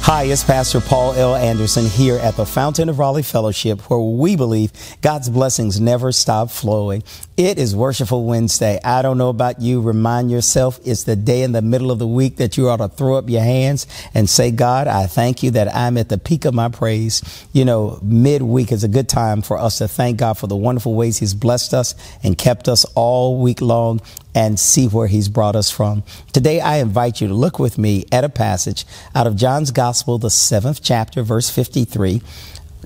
Hi, it's Pastor Paul L. Anderson here at the Fountain of Raleigh Fellowship, where we believe God's blessings never stop flowing. It is Worshipful Wednesday. I don't know about you. Remind yourself it's the day in the middle of the week that you ought to throw up your hands and say, God, I thank you that I'm at the peak of my praise. You know, midweek is a good time for us to thank God for the wonderful ways he's blessed us and kept us all week long and see where he's brought us from. Today, I invite you to look with me at a passage out of John's Gospel, the 7th chapter, verse 53,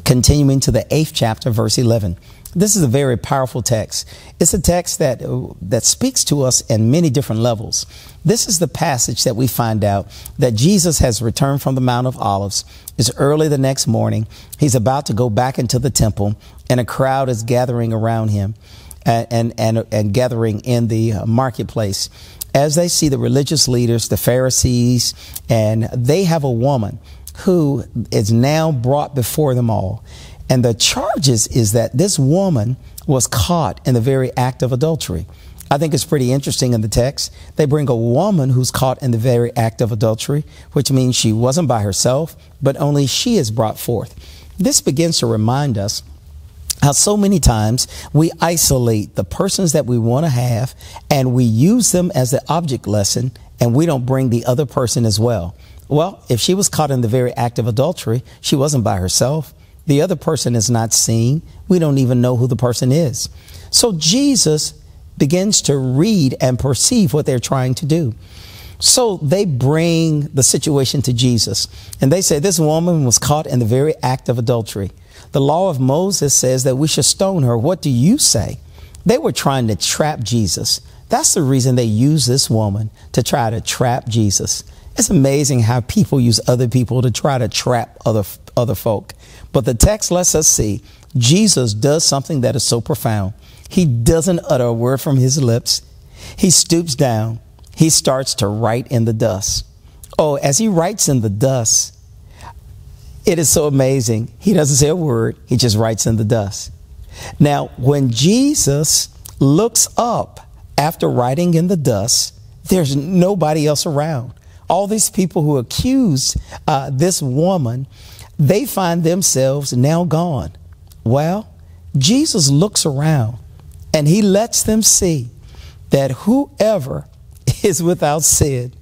continuing to the 8th chapter, verse 11. This is a very powerful text. It's a text that speaks to us in many different levels. This is the passage that we find out that Jesus has returned from the Mount of Olives. It's early the next morning. He's about to go back into the temple, and a crowd is gathering around him. And gathering in the marketplace as they see the religious leaders, the Pharisees, and they have a woman who is now brought before them all. And the charges is that this woman was caught in the very act of adultery. I think it's pretty interesting in the text. They bring a woman who's caught in the very act of adultery, which means she wasn't by herself, but only she is brought forth. This begins to remind us how so many times we isolate the persons that we want to have and we use them as the object lesson, and we don't bring the other person as well. Well, if she was caught in the very act of adultery, she wasn't by herself. The other person is not seen. We don't even know who the person is. So Jesus begins to read and perceive what they're trying to do. So they bring the situation to Jesus, and they say this woman was caught in the very act of adultery. The law of Moses says that we should stone her. What do you say? They were trying to trap Jesus. That's the reason they use this woman, to try to trap Jesus. It's amazing how people use other people to try to trap other folk. But the text lets us see Jesus does something that is so profound. He doesn't utter a word from his lips. He stoops down. He starts to write in the dust. Oh, as he writes in the dust, it is so amazing. He doesn't say a word. He just writes in the dust. Now, when Jesus looks up after writing in the dust, there's nobody else around. All these people who accused this woman, they find themselves now gone. Well, Jesus looks around and he lets them see that whoever is without sin,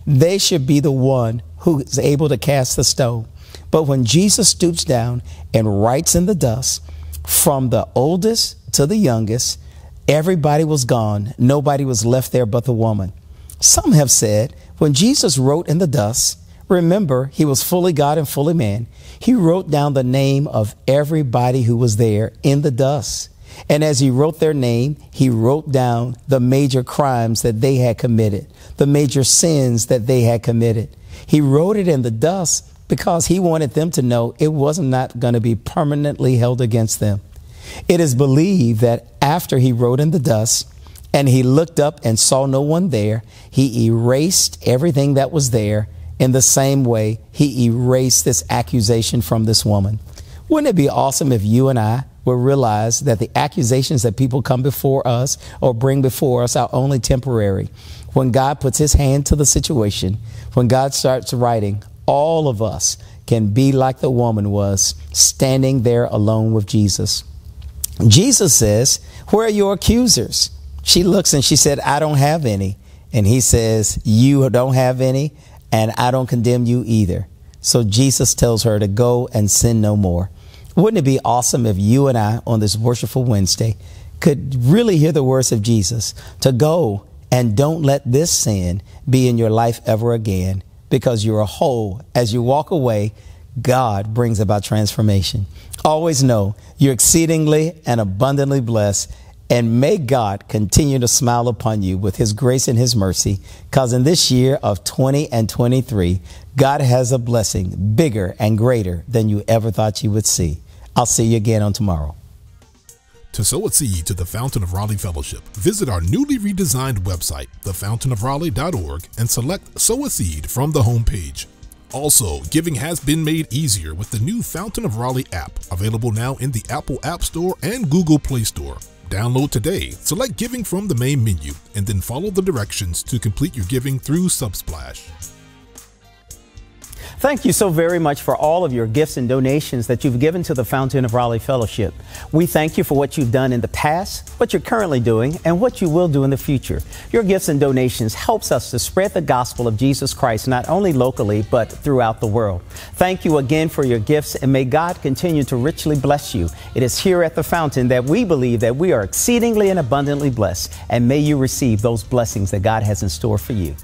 they should be the one who is able to cast the stone. But when Jesus stoops down and writes in the dust, from the oldest to the youngest, everybody was gone. Nobody was left there but the woman. Some have said when Jesus wrote in the dust, remember, he was fully God and fully man. He wrote down the name of everybody who was there in the dust. And as he wrote their name, he wrote down the major crimes that they had committed, the major sins that they had committed. He wrote it in the dust because he wanted them to know it was not going to be permanently held against them. It is believed that after he wrote in the dust and he looked up and saw no one there, he erased everything that was there. In the same way, he erased this accusation from this woman. Wouldn't it be awesome if you and I would realize that the accusations that people come before us or bring before us are only temporary? When God puts his hand to the situation, when God starts writing, all of us can be like the woman was, standing there alone with Jesus. Jesus says, where are your accusers? She looks and she said, I don't have any. And he says, you don't have any, and I don't condemn you either. So Jesus tells her to go and sin no more. Wouldn't it be awesome if you and I on this Worshipful Wednesday could really hear the words of Jesus, to go and don't let this sin be in your life ever again, because you're a whole. As you walk away, God brings about transformation. Always know you're exceedingly and abundantly blessed, and may God continue to smile upon you with his grace and his mercy, because in this year of 2023, God has a blessing bigger and greater than you ever thought you would see. I'll see you again on tomorrow. To sow a seed to the Fountain of Raleigh Fellowship, visit our newly redesigned website, thefountainofraleigh.org, and select Sow a Seed from the homepage. Also, giving has been made easier with the new Fountain of Raleigh app, available now in the Apple App Store and Google Play Store. Download today, select Giving from the main menu, and then follow the directions to complete your giving through Subsplash. Thank you so very much for all of your gifts and donations that you've given to the Fountain of Raleigh Fellowship. We thank you for what you've done in the past, what you're currently doing, and what you will do in the future. Your gifts and donations helps us to spread the gospel of Jesus Christ, not only locally, but throughout the world. Thank you again for your gifts, and may God continue to richly bless you. It is here at the Fountain that we believe that we are exceedingly and abundantly blessed, and may you receive those blessings that God has in store for you.